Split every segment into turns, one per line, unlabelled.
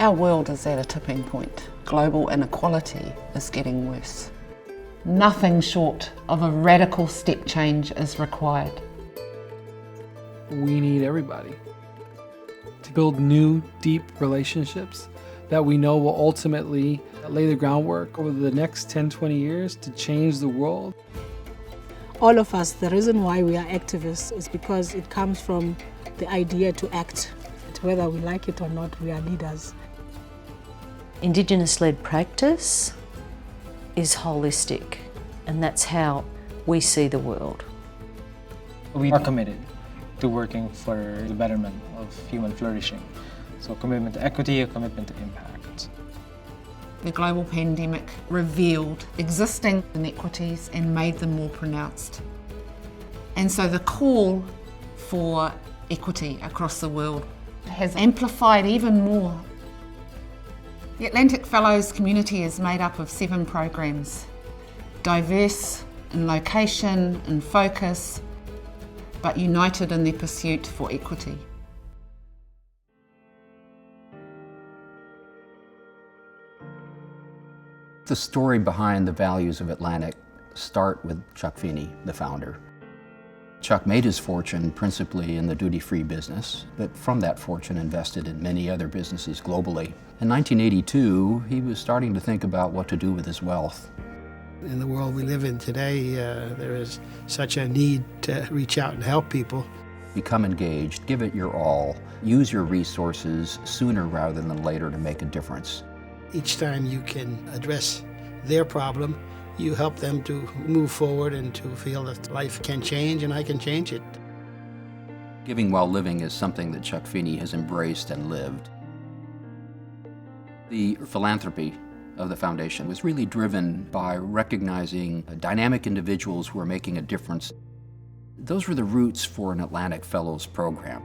Our world is at a tipping point. Global inequality is getting worse. Nothing short of a radical step change is required.
We need everybody to build new, deep relationships that we know will ultimately lay the groundwork over the next 10, 20 years to change the world.
All of us, the reason why we are activists is because it comes from the idea to act. Whether we like it or not, we are leaders.
Indigenous-led practice is holistic, and that's how we see the world.
We are committed to working for the betterment of human flourishing. So commitment to equity, a commitment to impact.
The global pandemic revealed existing inequities and made them more pronounced. And so the call for equity across the world has amplified even more. The Atlantic Fellows community is made up of 7 programs, diverse in location and focus, but united in their pursuit for equity.
The story behind the values of Atlantic start with Chuck Feeney, the founder. Chuck made his fortune principally in the duty-free business, but from that fortune invested in many other businesses globally. In 1982, he was starting to think about what to do with his wealth.
In the world we live in today, there is such a need to reach out and help people.
Become engaged, give it your all, use your resources sooner rather than later to make a difference.
Each time you can address their problem, you help them to move forward and to feel that life can change and I can change it.
Giving while living is something that Chuck Feeney has embraced and lived. The philanthropy of the foundation was really driven by recognizing dynamic individuals who are making a difference. Those were the roots for an Atlantic Fellows program.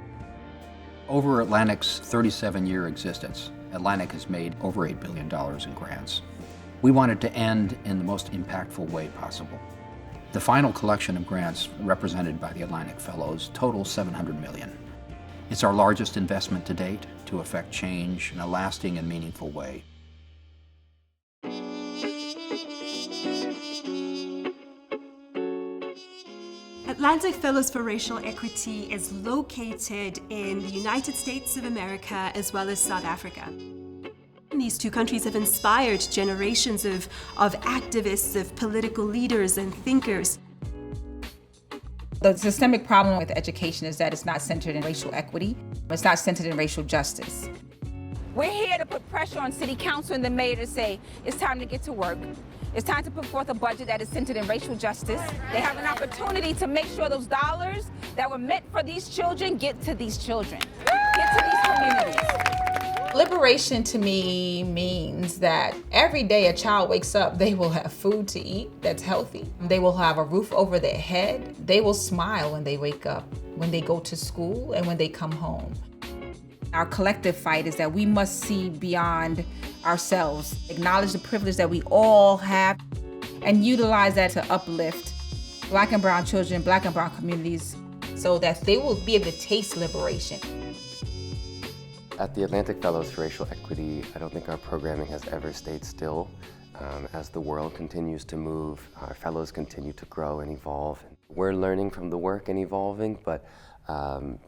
Over Atlantic's 37-year existence, Atlantic has made over $8 billion in grants. We wanted to end in the most impactful way possible. The final collection of grants represented by the Atlantic Fellows totals $700 million. It's our largest investment to date to affect change in a lasting and meaningful way.
Atlantic Fellows for Racial Equity is located in the United States of America as well as South Africa. These 2 countries have inspired generations of activists, of political leaders and thinkers.
The systemic problem with education is that it's not centered in racial equity. It's not centered in racial justice.
We're here to put pressure on City Council and the mayor to say it's time to get to work. It's time to put forth a budget that is centered in racial justice. They have an opportunity to make sure those dollars that were meant for these children get to these children, get to these communities.
Liberation to me means that every day a child wakes up, they will have food to eat that's healthy. They will have a roof over their head. They will smile when they wake up, when they go to school, and when they come home. Our collective fight is that we must see beyond ourselves, acknowledge the privilege that we all have, and utilize that to uplift Black and brown children, Black and brown communities, so that they will be able to taste liberation.
At the Atlantic Fellows for Racial Equity, I don't think our programming has ever stayed still. As the world continues to move, our fellows continue to grow and evolve. We're learning from the work and evolving, but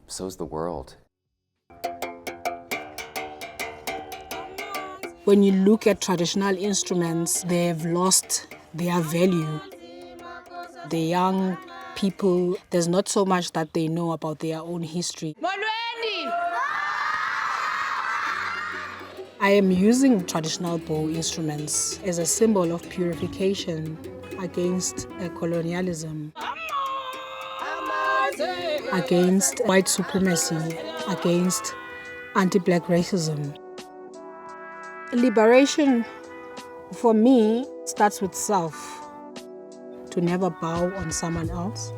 so's the world.
When you look at traditional instruments, they've lost their value. The young people, there's not so much that they know about their own history. I am using traditional bow instruments as a symbol of purification against colonialism, against white supremacy, against anti-Black racism. Liberation, for me, starts with self, to never bow on someone else.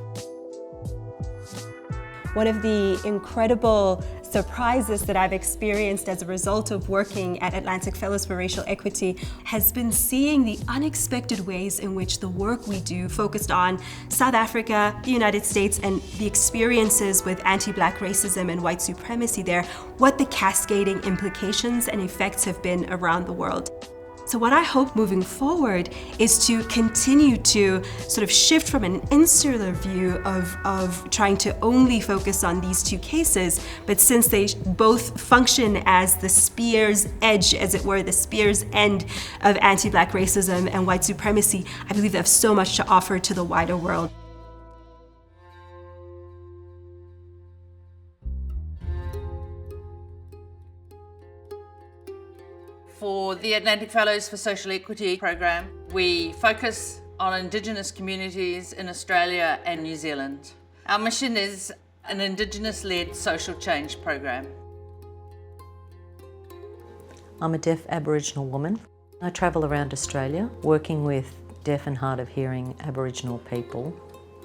One of the incredible surprises that I've experienced as a result of working at Atlantic Fellows for Racial Equity has been seeing the unexpected ways in which the work we do focused on South Africa, the United States, and the experiences with anti-Black racism and white supremacy there, what the cascading implications and effects have been around the world. So what I hope moving forward is to continue to sort of shift from an insular view of trying to only focus on these two cases, but since they both function as the spear's edge, as it were, the spear's end of anti-Black racism and white supremacy, I believe they have so much to offer to the wider world.
For the Atlantic Fellows for Social Equity program, we focus on Indigenous communities in Australia and New Zealand. Our mission is an Indigenous-led social change program.
I'm a deaf Aboriginal woman. I travel around Australia working with deaf and hard of hearing Aboriginal people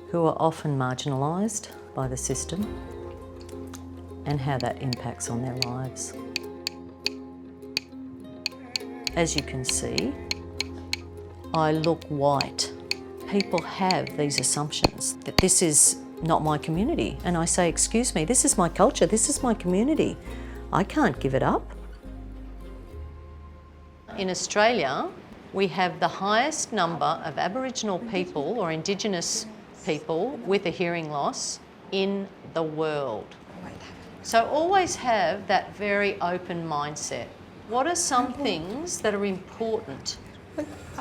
who are often marginalised by the system and how that impacts on their lives. As you can see, I look white. People have these assumptions that this is not my community. And I say, excuse me, this is my culture, this is my community. I can't give it up. In Australia, we have the highest number of Aboriginal people or Indigenous people with a hearing loss in the world. So always have that very open mindset. What are some things that are important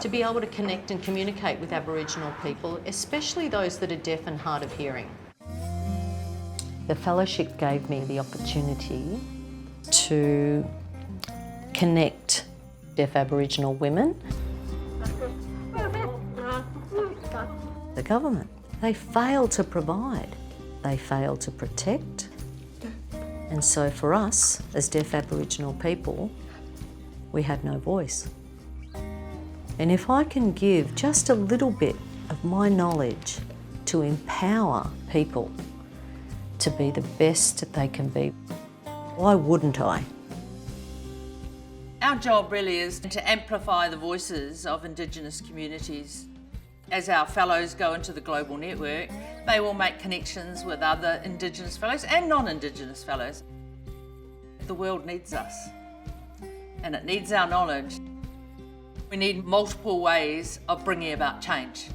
to be able to connect and communicate with Aboriginal people, especially those that are deaf and hard of hearing? The fellowship gave me the opportunity to connect deaf Aboriginal women. The government, they fail to provide, they fail to protect. And so for us, as deaf Aboriginal people, we have no voice. And if I can give just a little bit of my knowledge to empower people to be the best that they can be, why wouldn't I?
Our job really is to amplify the voices of Indigenous communities. As our fellows go into the global network, they will make connections with other Indigenous fellows and non-Indigenous fellows. The world needs us, and it needs our knowledge. We need multiple ways of bringing about change.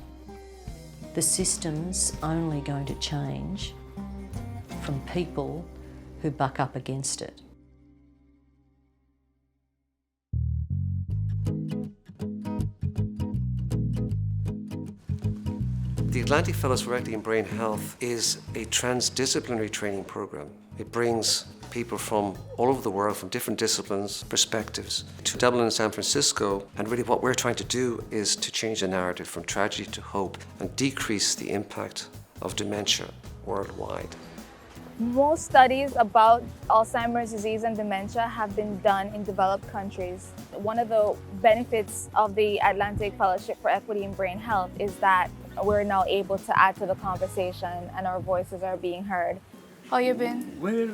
The system's only going to change from people who buck up against it.
The Atlantic Fellows for Equity in Brain Health is a transdisciplinary training program. It brings people from all over the world, from different disciplines, perspectives, to Dublin and San Francisco. And really what we're trying to do is to change the narrative from tragedy to hope and decrease the impact of dementia worldwide.
Most studies about Alzheimer's disease and dementia have been done in developed countries. One of the benefits of the Atlantic Fellowship for Equity in Brain Health is that we're now able to add to the conversation and our voices are being heard.
How you been?
Well,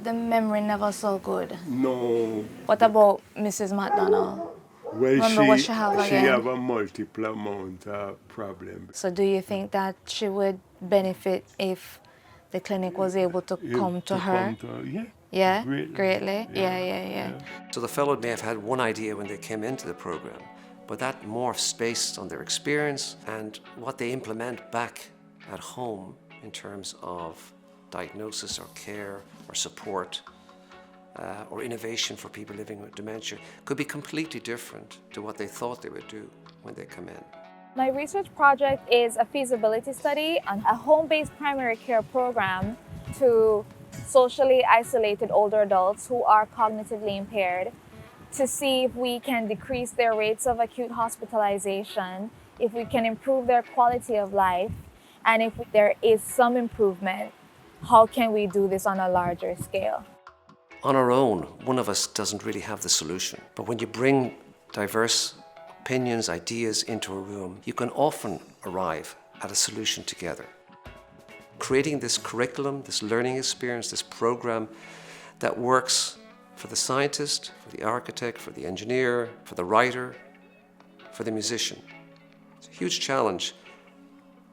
the memory never so good.
No.
What about Mrs. McDonald?
Well,
remember what she have again?
She have a multiple amount of problems.
So do you think that she would benefit if the clinic was able to come to her?
Yeah.
Yeah?
Greatly.
Yeah.
So the fellow may have had one idea when they came into the program, but that morphs based on their experience and what they implement back at home in terms of diagnosis or care or support or innovation for people living with dementia could be completely different to what they thought they would do when they come in.
My research project is a feasibility study on a home-based primary care program to socially isolated older adults who are cognitively impaired to see if we can decrease their rates of acute hospitalization, if we can improve their quality of life, and if there is some improvement, how can we do this on a larger scale?
On our own, one of us doesn't really have the solution. But when you bring diverse opinions, ideas into a room, you can often arrive at a solution together. creating this curriculum, this learning experience, this program that works for the scientist, for the architect, for the engineer, for the writer, for the musician. It's a huge challenge.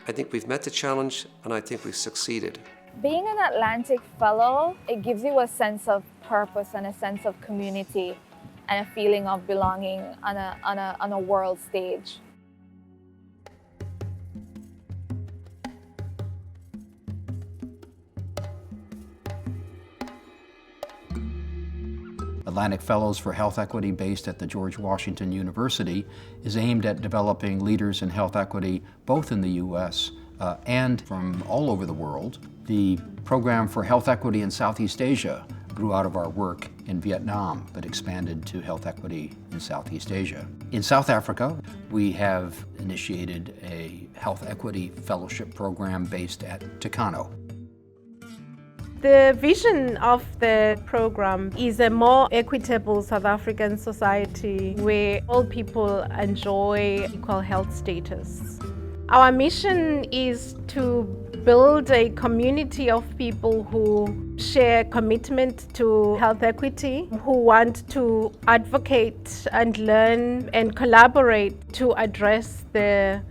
I think we've met the challenge, and I think we've succeeded.
Being an Atlantic Fellow, it gives you a sense of purpose and a sense of community and a feeling of belonging on a world stage.
Atlantic Fellows for Health Equity, based at the George Washington University, is aimed at developing leaders in health equity both in the U.S. And from all over the world. The program for health equity in Southeast Asia grew out of our work in Vietnam, but expanded to health equity in Southeast Asia. In South Africa, we have initiated a health equity fellowship program based at Tucano.
The vision of the program is a more equitable South African society where all people enjoy equal health status. Our mission is to build a community of people who share commitment to health equity, who want to advocate and learn and collaborate to address the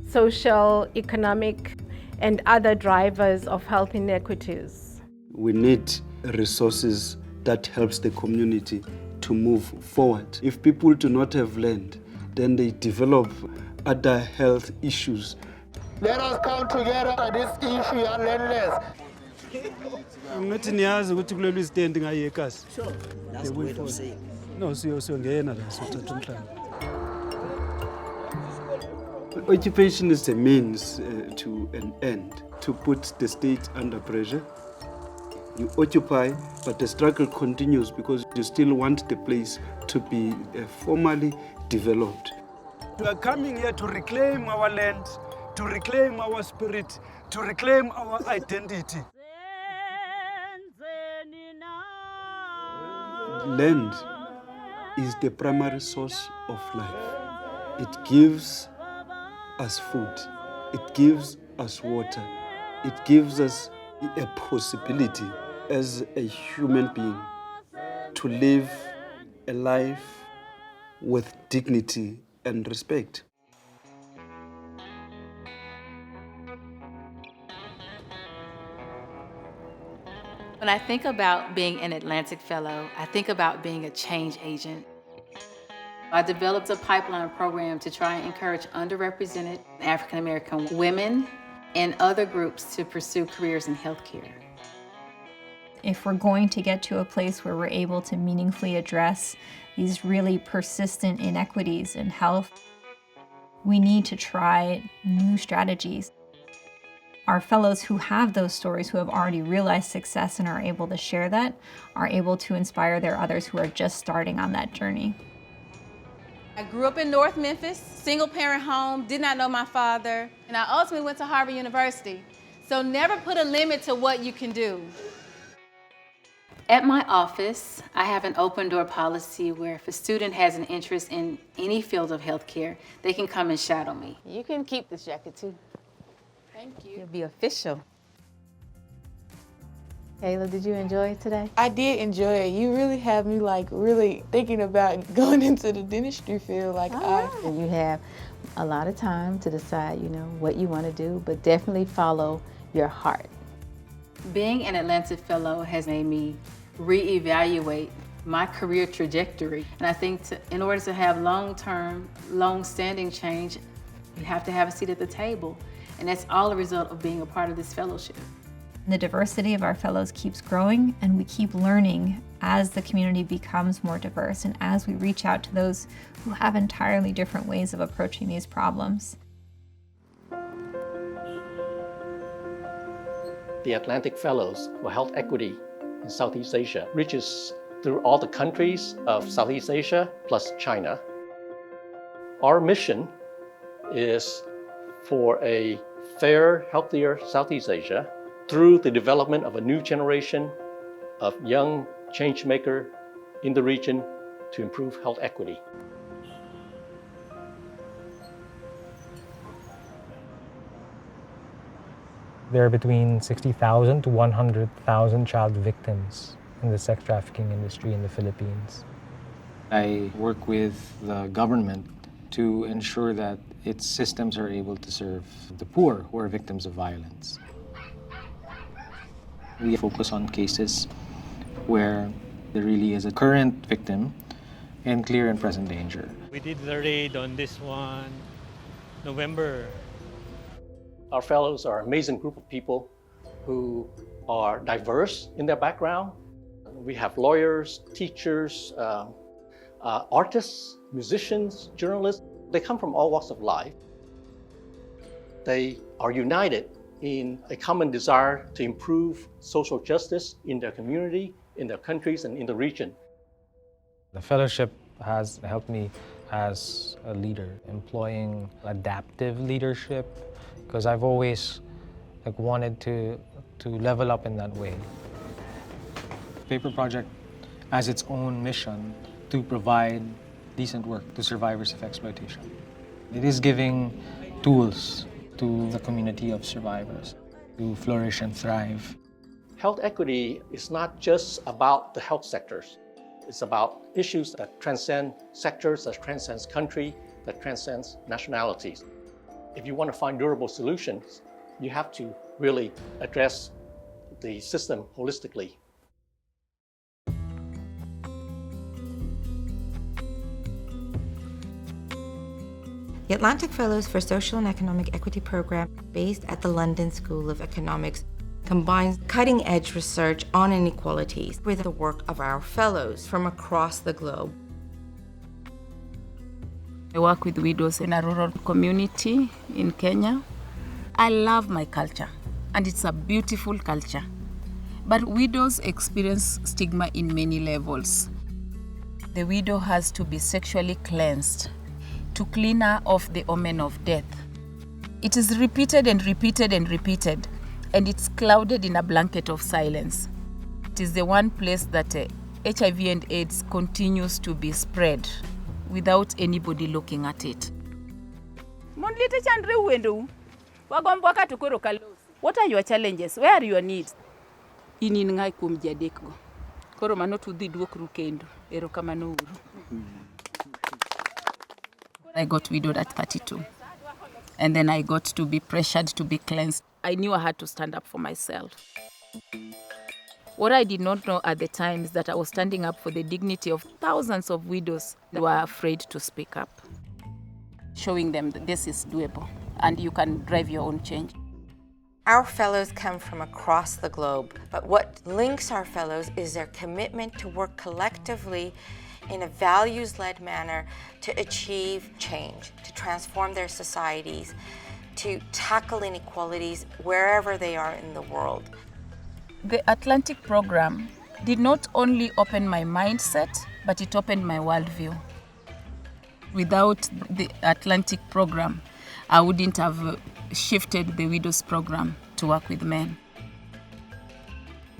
social, economic, and other drivers of health inequities.
We need resources that helps the community to move forward. If people do not have land, then they develop other health issues.
Let us come together on this issue of landless.
Ngithi niyazi ukuthi kulolu stand ngaye ekhasi.
Sure, that's the way to say it.
No, siyongena la sothatha umhlaba. Occupation is a means to an end, to put the state under pressure. You occupy, but the struggle continues because you still want the place to be formally developed.
We are coming here to reclaim our land, to reclaim our spirit, to reclaim our identity.
Land is the primary source of life. It gives us food, it gives us water, it gives us a possibility as a human being to live a life with dignity and respect.
When I think about being an Atlantic Fellow, I think about being a change agent. I developed a pipeline program to try and encourage underrepresented African American women and other groups to pursue careers in healthcare.
If we're going to get to a place where we're able to meaningfully address these really persistent inequities in health, we need to try new strategies. Our fellows who have those stories, who have already realized success and are able to share that, are able to inspire their others who are just starting on that journey.
I grew up in North Memphis, single parent home, did not know my father, and I ultimately went to Harvard University. So never put a limit to what you can do.
At my office, I have an open door policy where if a student has an interest in any field of healthcare, they can come and shadow me.
You can keep this jacket too.
Thank you.
You'll be official.
Kayla, did you enjoy it today?
I did enjoy it. You really have me really thinking about going into the dentistry field.
You have a lot of time to decide, what you want to do, but definitely follow your heart.
Being an Atlantic Fellow has made me reevaluate my career trajectory. And I think in order to have long-term, long-standing change, you have to have a seat at the table. And that's all a result of being a part of this fellowship.
The diversity of our fellows keeps growing, and we keep learning as the community becomes more diverse and as we reach out to those who have entirely different ways of approaching these problems.
The Atlantic Fellows for Health Equity in Southeast Asia reaches through all the countries of Southeast Asia plus China. Our mission is for a fairer, healthier Southeast Asia through the development of a new generation of young change makers in the region to improve health equity.
There are between 60,000 to 100,000 child victims in the sex trafficking industry in the Philippines. I work with the government to ensure that its systems are able to serve the poor who are victims of violence. We focus on cases where there really is a current victim and clear and present danger.
We did the raid on this one, November.
Our fellows are an amazing group of people who are diverse in their background. We have lawyers, teachers, artists, musicians, journalists. They come from all walks of life. They are united in a common desire to improve social justice in their community, in their countries, and in the region.
The fellowship has helped me as a leader, employing adaptive leadership, because I've always wanted to level up in that way. Paper Project has its own mission to provide decent work to survivors of exploitation. It is giving tools to the community of survivors to flourish and thrive.
Health equity is not just about the health sectors. It's about issues that transcend sectors, that transcends country, that transcends nationalities. If you want to find durable solutions, you have to really address the system holistically.
The Atlantic Fellows for Social and Economic Equity program, based at the London School of Economics, combines cutting-edge research on inequalities with the work of our fellows from across the globe.
I work with widows in a rural community in Kenya. I love my culture, and it's a beautiful culture. But widows experience stigma in many levels. The widow has to be sexually cleansed to clean her of the omen of death. It is repeated and repeated and repeated, and it's clouded in a blanket of silence. It is the one place that HIV and AIDS continues to be spread without anybody looking at it. What are your challenges? Where are your needs? I got widowed at 32, and then I got to be pressured to be cleansed. I knew I had to stand up for myself. What I did not know at the time is that I was standing up for the dignity of thousands of widows who were afraid to speak up. Showing them that this is doable and you can drive your own change.
Our fellows come from across the globe, but what links our fellows is their commitment to work collectively in a values-led manner to achieve change, to transform their societies, to tackle inequalities wherever they are in the world.
The Atlantic program did not only open my mindset, but it opened my worldview. Without the Atlantic program, I wouldn't have shifted the Widows program to work with men.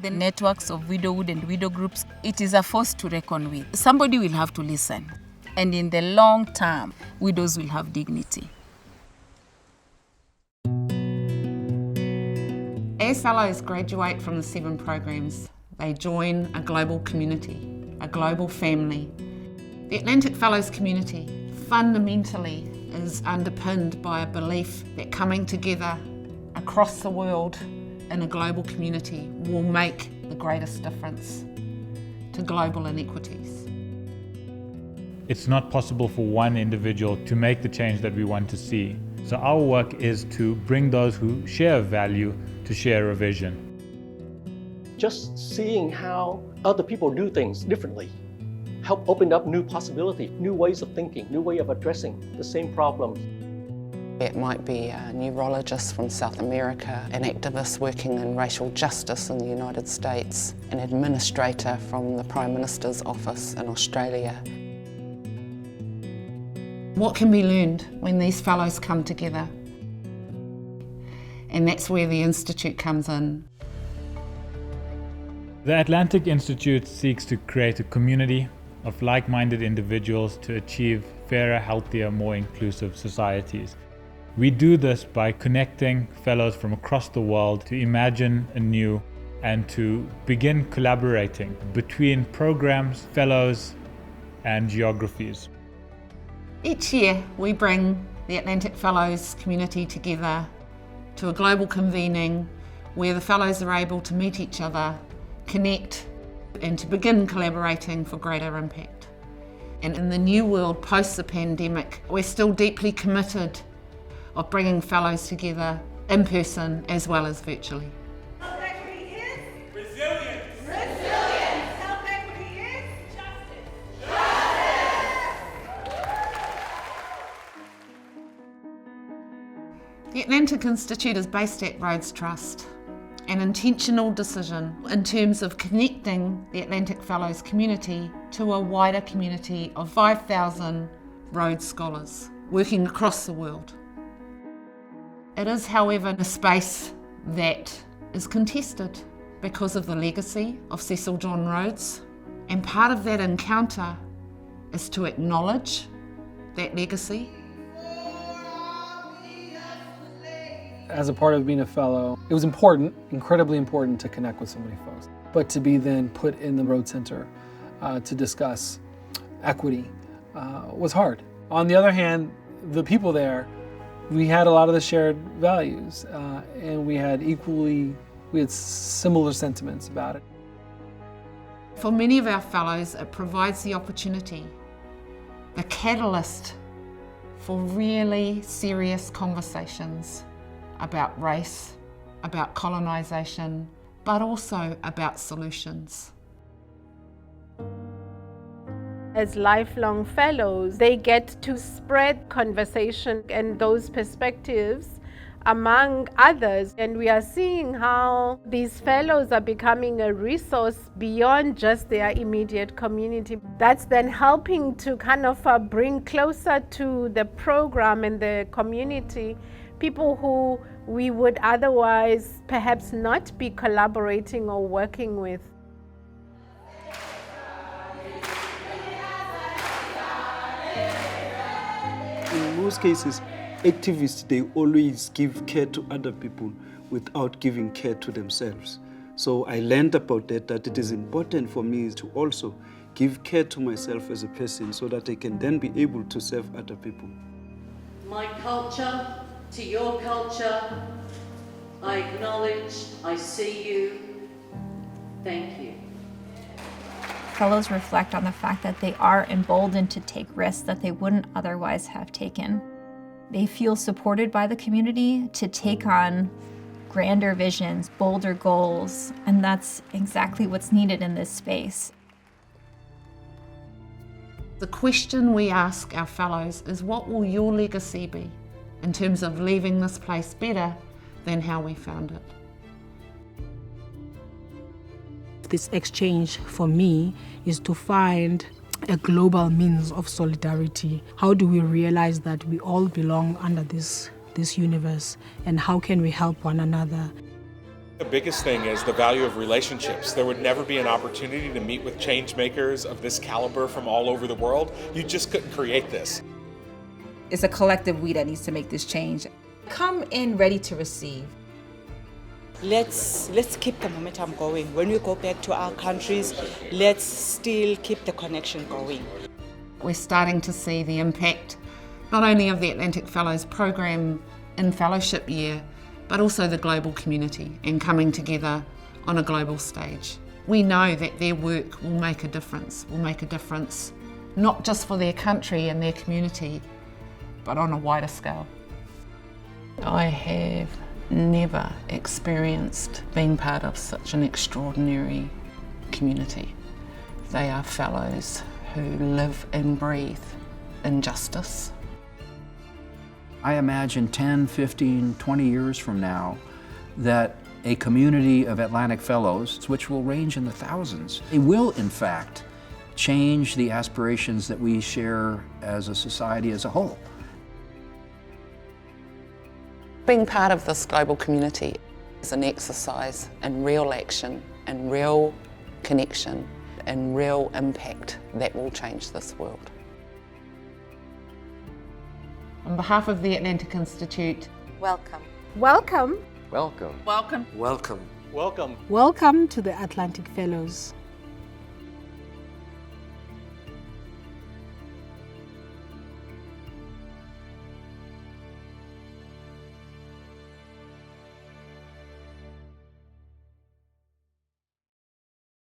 The networks of widowhood and widow groups, it is a force to reckon with. Somebody will have to listen. And in the long term, widows will have dignity.
As fellows graduate from the 7 programs, they join a global community, a global family. The Atlantic Fellows community fundamentally is underpinned by a belief that coming together across the world in a global community will make the greatest difference to global inequities.
It's not possible for one individual to make the change that we want to see. So our work is to bring those who share a value to share a vision.
Just seeing how other people do things differently help open up new possibilities, new ways of thinking, new way of addressing the same problems.
It might be a neurologist from South America, an activist working in racial justice in the United States, an administrator from the Prime Minister's office in Australia.
What can be learned when these fellows come together? And that's where the Institute comes in.
The Atlantic Institute seeks to create a community of like-minded individuals to achieve fairer, healthier, more inclusive societies. We do this by connecting fellows from across the world to imagine anew and to begin collaborating between programs, fellows, and geographies.
Each year we bring the Atlantic Fellows community together to a global convening where the fellows are able to meet each other, connect, and to begin collaborating for greater impact. And in the new world post the pandemic, we're still deeply committed of bringing fellows together in person as well as virtually.
Health equity is resilience. Resilience. Health equity is justice.
The Atlantic Institute is based at Rhodes Trust, an intentional decision in terms of connecting the Atlantic Fellows community to a wider community of 5,000 Rhodes Scholars working across the world. It is, however, a space that is contested because of the legacy of Cecil John Rhodes, and part of that encounter is to acknowledge that legacy.
As a part of being a fellow, it was important, incredibly important to connect with so many folks. But to be then put in the Rhodes Center to discuss equity was hard. On the other hand, the people there, we had a lot of the shared values and we had similar sentiments about it.
For many of our fellows, it provides the opportunity, the catalyst for really serious conversations about race, about colonisation, but also about solutions.
As lifelong fellows, they get to spread conversation and those perspectives among others. And we are seeing how these fellows are becoming a resource beyond just their immediate community. That's then helping to kind of bring closer to the program and the community people who we would otherwise perhaps not be collaborating or working with.
In most cases, activists, they always give care to other people without giving care to themselves. So I learned about that it is important for me to also give care to myself as a person so that I can then be able to serve other people.
My culture to your culture, I acknowledge, I see you, thank you.
Fellows reflect on the fact that they are emboldened to take risks that they wouldn't otherwise have taken. They feel supported by the community to take on grander visions, bolder goals, and that's exactly what's needed in this space.
The question we ask our fellows is, what will your legacy be in terms of leaving this place better than how we found it?
This exchange for me is to find a global means of solidarity. How do we realize that we all belong under this universe, and how can we help one another?
The biggest thing is the value of relationships. There would never be an opportunity to meet with change makers of this caliber from all over the world. You just couldn't create this.
It's a collective we that needs to make this change. Come in ready to receive.
Let's keep the momentum going. When we go back to our countries, let's still keep the connection going.
We're starting to see the impact not only of the Atlantic Fellows program in fellowship year, but also the global community and coming together on a global stage. We know that their work will make a difference not just for their country and their community, but on a wider scale. I have never experienced being part of such an extraordinary community. They are fellows who live and breathe injustice.
I imagine 10, 15, 20 years from now that a community of Atlantic Fellows, which will range in the thousands, they will in fact change the aspirations that we share as a society as a whole.
Being part of this global community is an exercise in real action, in real connection, and real impact that will change this world.
On behalf of the Atlantic Institute,
welcome.
Welcome.
Welcome.
Welcome.
Welcome.
Welcome.
Welcome to the Atlantic Fellows.